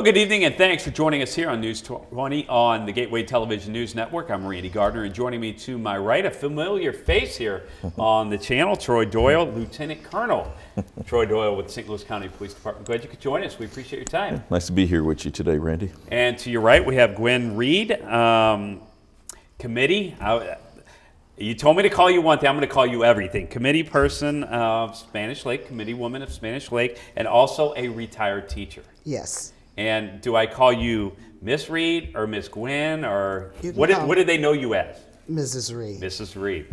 Well, good evening and thanks for joining us here on News 20 on the Gateway Television News Network. I'm Randy Gardner, and joining me to my right, a familiar face here on the channel, Troy Doyle, Lieutenant Colonel Troy Doyle with the St. Louis County Police Department. Glad you could join us. We appreciate your time. Nice to be here with you today, Randy. And to your right, we have Gwen Reed, committee. You told me to call you one thing. I'm going to call you everything. Committee person of Spanish Lake, committee woman of Spanish Lake, and also a retired teacher. Yes. And do I call you Miss Reed or Miss Gwen, or what did they know you as? Mrs. Reed. Mrs. Reed.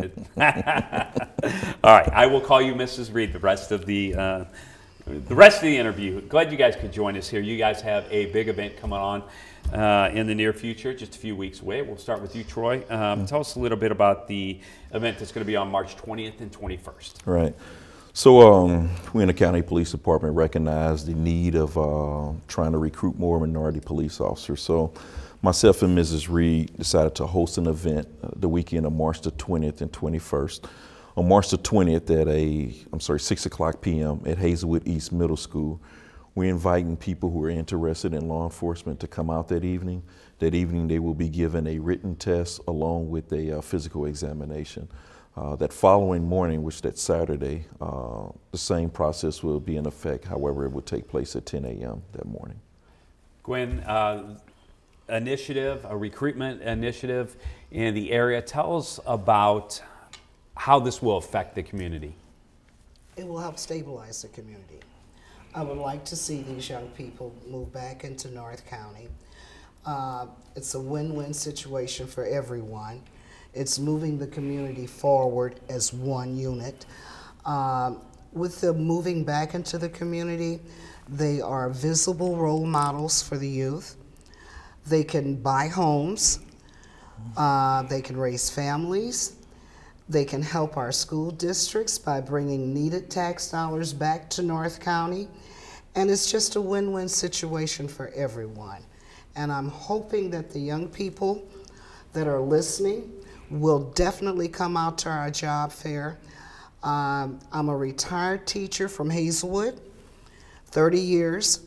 All right, I will call you Mrs. Reed the rest of the interview. Glad you guys could join us here. You guys have a big event coming on in the near future, just a few weeks away. We'll start with you, Troy. Tell us a little bit about the event that's going to be on March 20th and 21st. Right. So we in the County Police Department recognize the need of trying to recruit more minority police officers. So myself and Mrs. Reed decided to host an event the weekend of March the 20th and 21st. On March the 20th at 6 o'clock p.m. at Hazelwood East Middle School, we're inviting people who are interested in law enforcement to come out that evening. That evening they will be given a written test along with a physical examination. That following morning, which that's Saturday, the same process will be in effect. However, it will take place at 10 a.m. that morning. Gwen, a recruitment initiative in the area. Tell us about how this will affect the community. It will help stabilize the community. I would like to see these young people move back into North County. It's a win-win situation for everyone. It's moving the community forward as one unit. With them moving back into the community, they are visible role models for the youth. They can buy homes. They can raise families. They can help our school districts by bringing needed tax dollars back to North County. And it's just a win-win situation for everyone. And I'm hoping that the young people that are listening will definitely come out to our job fair. I'm a retired teacher from Hazelwood, 30 years,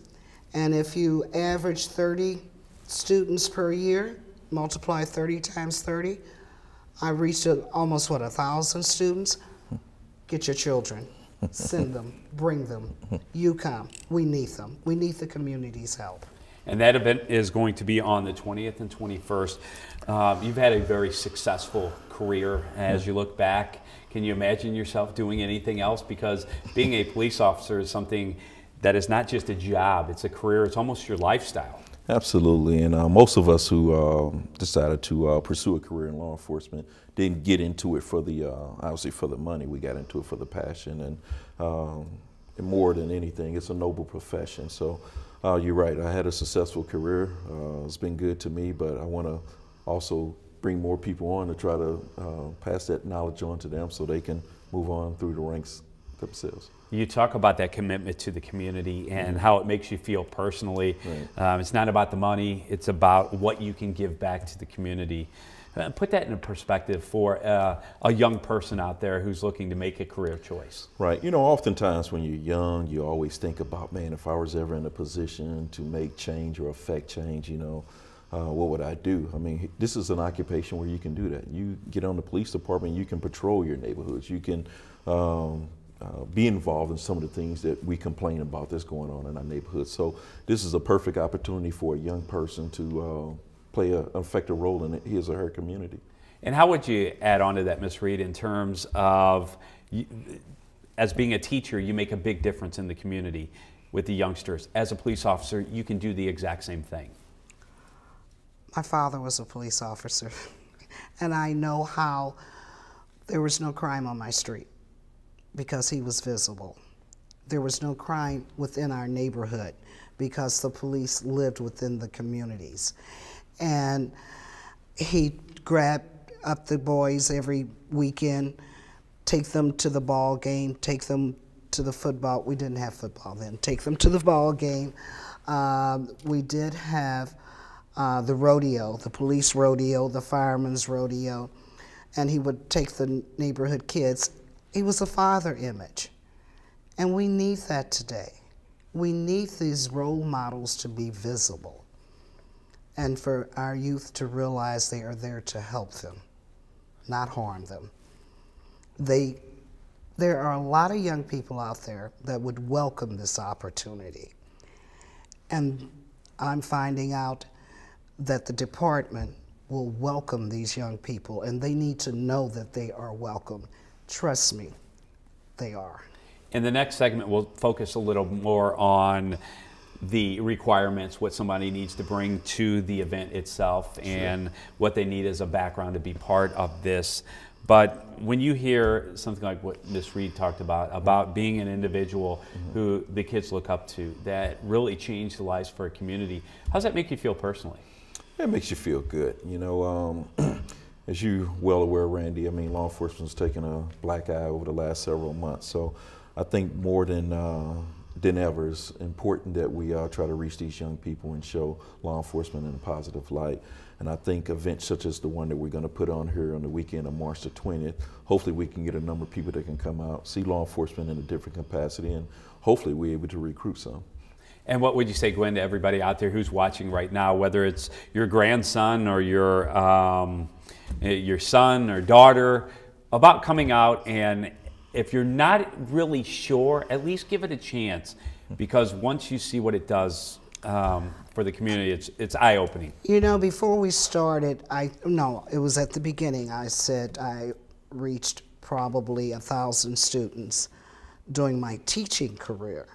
and if you average 30 students per year, multiply 30 times 30, I reached almost, 1,000 students. Get your children, send them, bring them. You come, we need them. We need the community's help. And that event is going to be on the 20th and 21st. You've had a very successful career as you look back. Can you imagine yourself doing anything else? Because being a police officer is something that is not just a job, it's a career, it's almost your lifestyle. Absolutely, and most of us who decided to pursue a career in law enforcement didn't get into it for the, obviously for the money. We got into it for the passion, and more than anything, it's a noble profession. So you're right, I had a successful career. It's been good to me, but I want to also bring more people on to try to pass that knowledge on to them so they can move on through the ranks themselves. You talk about that commitment to the community and how it makes you feel personally. Right. It's not about the money, it's about what you can give back to the community. Put that in perspective for a young person out there who's looking to make a career choice. Right. You know, oftentimes when you're young, you always think about, man, if I was ever in a position to make change or affect change, you know, what would I do? I mean, this is an occupation where you can do that. You get on the police department, you can patrol your neighborhoods, you can be involved in some of the things that we complain about that's going on in our neighborhoods. So this is a perfect opportunity for a young person to play an effective role in his or her community. And how would you add on to that, Ms. Reed, in terms of, as being a teacher, you make a big difference in the community with the youngsters. As a police officer, you can do the exact same thing. My father was a police officer, and I know how there was no crime on my street because he was visible. There was no crime within our neighborhood because the police lived within the communities. And he grabbed up the boys every weekend, take them to the ball game, take them to the football. We didn't have football then. Take them to the ball game. We did have the rodeo, the police rodeo, the fireman's rodeo, and he would take the neighborhood kids. He was a father image, and we need that today. We need these role models to be visible and for our youth to realize they are there to help them, not harm them. There are a lot of young people out there that would welcome this opportunity. And I'm finding out that the department will welcome these young people, and they need to know that they are welcome. Trust me, they are. In the next segment, we'll focus a little more on the requirements, what somebody needs to bring to the event itself, and what they need as a background to be part of this. But when you hear something like what Ms. Reed talked about being an individual who the kids look up to, that really changed the lives for a community, how does that make you feel personally? It makes you feel good. You know, as you're well aware, Randy, I mean, law enforcement's taken a black eye over the last several months. So I think more than ever, it's important that we try to reach these young people and show law enforcement in a positive light. And I think events such as the one that we're going to put on here on the weekend of March the 20th, hopefully we can get a number of people that can come out, see law enforcement in a different capacity, and hopefully we're able to recruit some. And what would you say, Gwen, to everybody out there who's watching right now, whether it's your grandson or your son or daughter, about coming out, and if you're not really sure, at least give it a chance, because once you see what it does for the community, it's eye-opening. You know, before we started, it was at the beginning, I said I reached probably 1,000 students during my teaching career.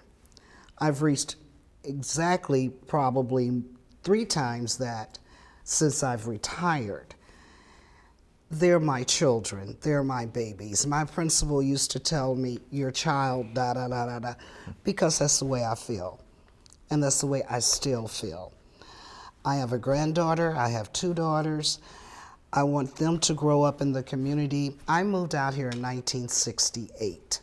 I've reached exactly probably 3 times that since I've retired. They're my children, they're my babies. My principal used to tell me, your child, da da da da da, because that's the way I feel. And that's the way I still feel. I have a granddaughter, I have 2 daughters. I want them to grow up in the community. I moved out here in 1968,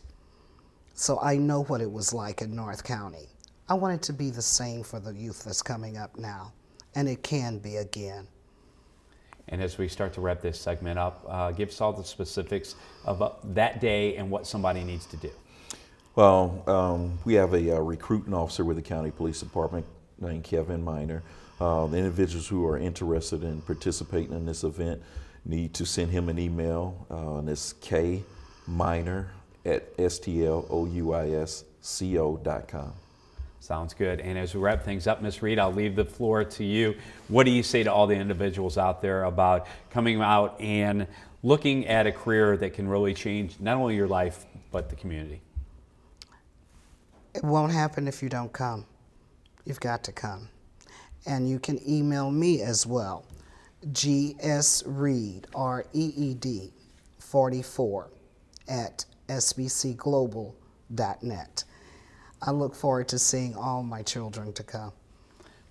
so I know what it was like in North County. I want it to be the same for the youth that's coming up now, and it can be again. And as we start to wrap this segment up, give us all the specifics of that day and what somebody needs to do. Well, we have a recruiting officer with the County Police Department named Kevin Miner. The individuals who are interested in participating in this event need to send him an email, and it's kminer@stlouisco.com. Sounds good. And as we wrap things up, Ms. Reed, I'll leave the floor to you. What do you say to all the individuals out there about coming out and looking at a career that can really change not only your life, but the community? It won't happen if you don't come. You've got to come. And you can email me as well, gsreed, R-E-E-D, 44 @sbcglobal.net. I look forward to seeing all my children to come.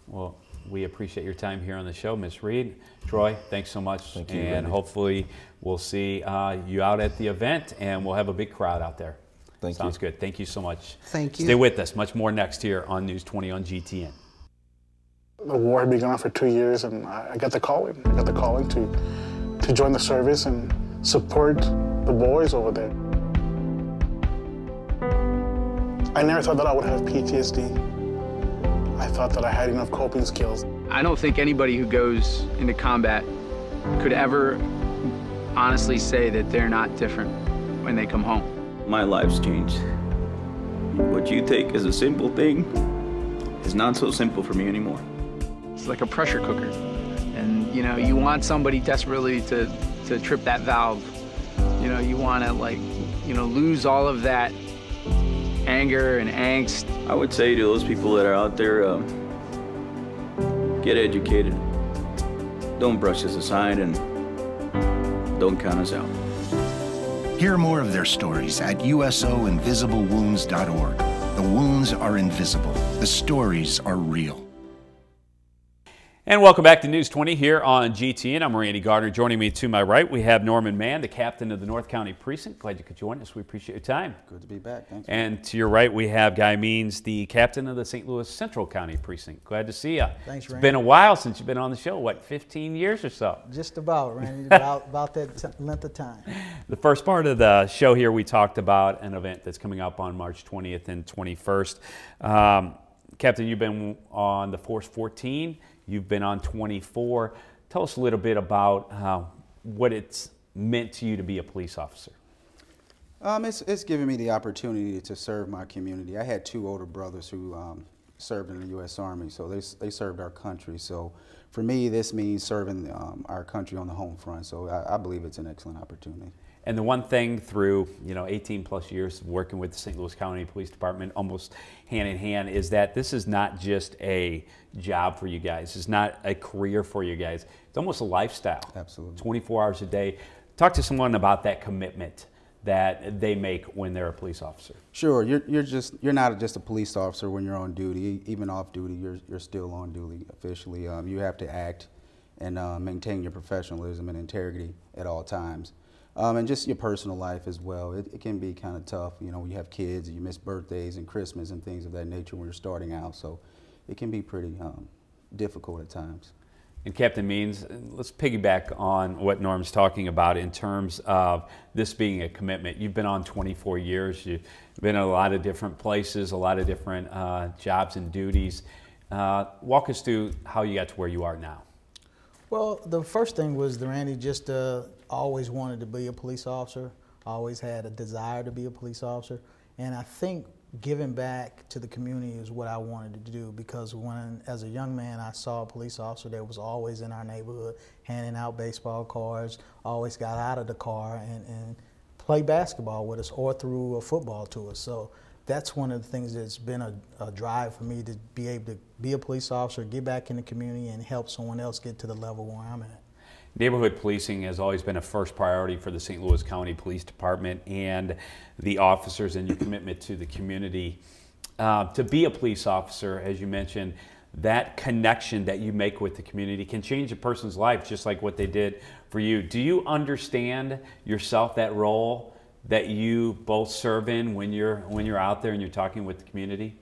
Well, we appreciate your time here on the show, Ms. Reed. Troy, thanks so much. Thank you, and Randy. hopefully we'll see you out at the event, and we'll have a big crowd out there. Thank you. Sounds good. Thank you so much. Thank you. Stay with us. Much more next here on News 20 on GTN. The war had been going on for 2 years, and I got the calling. I got the calling to join the service and support the boys over there. I never thought that I would have PTSD. I thought that I had enough coping skills. I don't think anybody who goes into combat could ever honestly say that they're not different when they come home. My life's changed. What you take as a simple thing is not so simple for me anymore. It's like a pressure cooker. And, you know, you want somebody desperately to trip that valve. You know, you want to, like, you know, lose all of that anger and angst. I would say to those people that are out there, get educated. Don't brush us aside and don't count us out. Hear more of their stories at usoinvisiblewounds.org. The wounds are invisible. The stories are real. And welcome back to News 20 here on GTN. I'm Randy Gardner. Joining me to my right, we have Norman Mann, the captain of the North County Precinct. Glad you could join us. We appreciate your time. Good to be back. Thanks. And to your right, we have Guy Means, the captain of the St. Louis Central County Precinct. Glad to see you. Thanks, Randy. It's been a while since you've been on the show. What, 15 years or so? Just about, Randy. about that length of time. The first part of the show here, we talked about an event that's coming up on March 20th and 21st. Captain, you've been on the Force 14. You've been on 24. Tell us a little bit about what it's meant to you to be a police officer. It's given me the opportunity to serve my community. I had two older brothers who served in the U.S. Army, so they served our country. So for me, this means serving our country on the home front. So I believe it's an excellent opportunity. And the one thing through 18 plus years working with the St. Louis County Police Department, almost hand in hand, is that this is not just a job for you guys. It's not a career for you guys. It's almost a lifestyle. Absolutely. 24 hours a day. Talk to someone about that commitment that they make when they're a police officer. Sure, you're not just a police officer when you're on duty. Even off duty, you're still on duty officially. You have to act and maintain your professionalism and integrity at all times. And just your personal life as well. It can be kind of tough, when you have kids and you miss birthdays and Christmas and things of that nature when you're starting out. So it can be pretty difficult at times. And Captain Means, let's piggyback on what Norm's talking about in terms of this being a commitment. You've been on 24 years. You've been in a lot of different places, a lot of different jobs and duties. Walk us through how you got to where you are now. Well, the first thing was that Randy just always wanted to be a police officer, always had a desire to be a police officer. And I think giving back to the community is what I wanted to do, because when, as a young man, I saw a police officer that was always in our neighborhood handing out baseball cards, always got out of the car and played basketball with us or threw a football to us. So that's one of the things that's been a drive for me, to be able to be a police officer, get back in the community, and help someone else get to the level where I'm at. Neighborhood policing has always been a first priority for the St. Louis County Police Department and the officers, and your commitment to the community. To be a police officer, as you mentioned, that connection that you make with the community can change a person's life, just like what they did for you. Do you understand yourself that role that you both serve in when you're out there and you're talking with the community?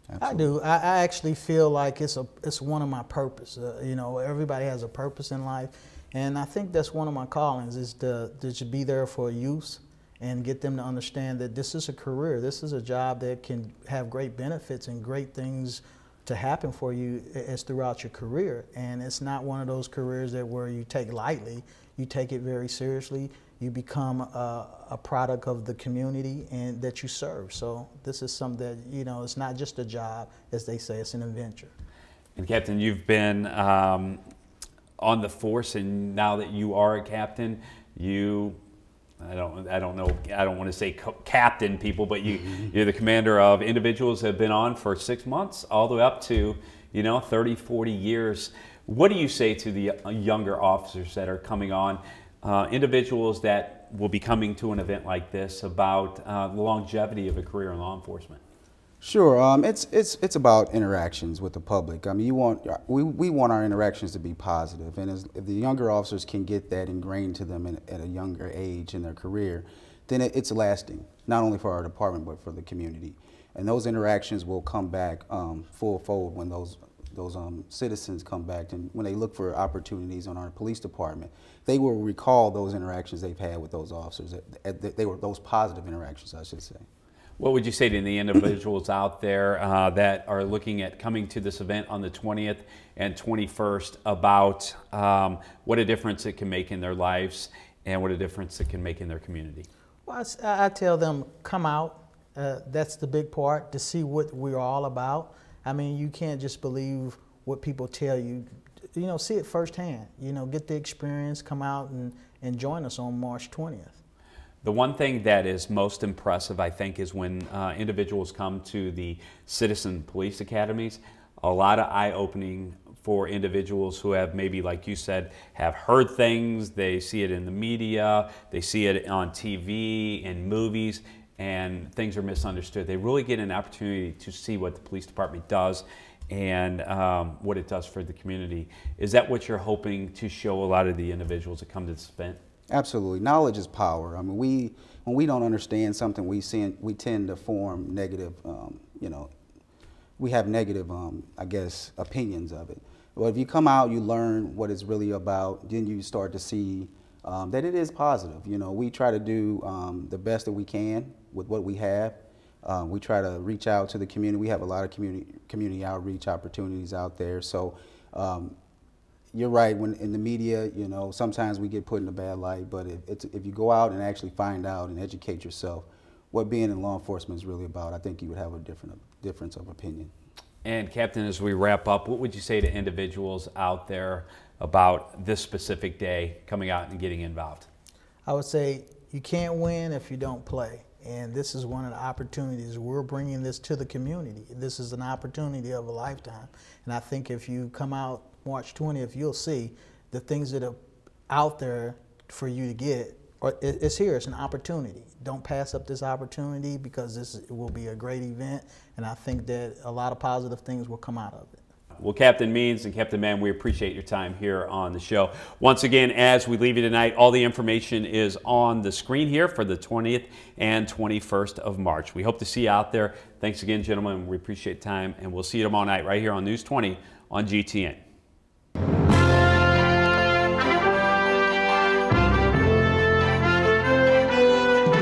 Absolutely. I do. I actually feel like it's one of my purpose. Everybody has a purpose in life, and I think that's one of my callings, is to be there for youth and get them to understand that this is a career. This is a job that can have great benefits and great things to happen for you as throughout your career. And it's not one of those careers where you take lightly. You take it very seriously. You become a product of the community and that you serve. So this is something that, it's not just a job, as they say, it's an adventure. And Captain, you've been on the force, and now that you are a captain, I don't want to say captain people, but you're the commander of individuals that have been on for 6 months all the way up to 30, 40 years. What do you say to the younger officers that are coming on, individuals that will be coming to an event like this, about the longevity of a career in law enforcement? Sure. It's about interactions with the public. I mean, we want our interactions to be positive, and if the younger officers can get that ingrained to them at a younger age in their career, then it's lasting, not only for our department but for the community. And those interactions will come back full fold when those citizens come back, and when they look for opportunities on our police department, they will recall those interactions they've had with those officers. They were those positive interactions, I should say. What would you say to the individuals out there that are looking at coming to this event on the 20th and 21st about what a difference it can make in their lives and what a difference it can make in their community? Well, I tell them, come out. That's the big part, to see what we're all about. I mean, you can't just believe what people tell you. See it firsthand. Get the experience, come out and join us on March 20th. The one thing that is most impressive, I think, is when individuals come to the citizen police academies. A lot of eye-opening for individuals who have maybe, like you said, have heard things. They see it in the media, they see it on TV, in movies, and things are misunderstood. They really get an opportunity to see what the police department does and what it does for the community. Is that what you're hoping to show a lot of the individuals that come to this event? Absolutely. Knowledge is power. I mean, when we don't understand something, we tend to form negative, you know, we have negative, I guess, opinions of it. But if you come out, you learn what it's really about, then you start to see that it is positive. You know, we try to do the best that we can with what we have. We try to reach out to the community. We have a lot of community outreach opportunities out there. So you're right, when in the media, you know, sometimes we get put in a bad light, but if you go out and actually find out and educate yourself what being in law enforcement is really about, I think you would have a difference of opinion. And Captain, as we wrap up, what would you say to individuals out there about this specific day coming out and getting involved? I would say you can't win if you don't play. And this is one of the opportunities. We're bringing this to the community. This is an opportunity of a lifetime. And I think if you come out March 20th, you'll see the things that are out there for you to get. Or it's here, it's an opportunity. Don't pass up this opportunity, because it will be a great event. And I think that a lot of positive things will come out of it. Well, Captain Means and Captain Mann, we appreciate your time here on the show. Once again, as we leave you tonight, all the information is on the screen here for the 20th and 21st of March. We hope to see you out there. Thanks again, gentlemen. We appreciate time, and we'll see you tomorrow night right here on News 20 on GTN.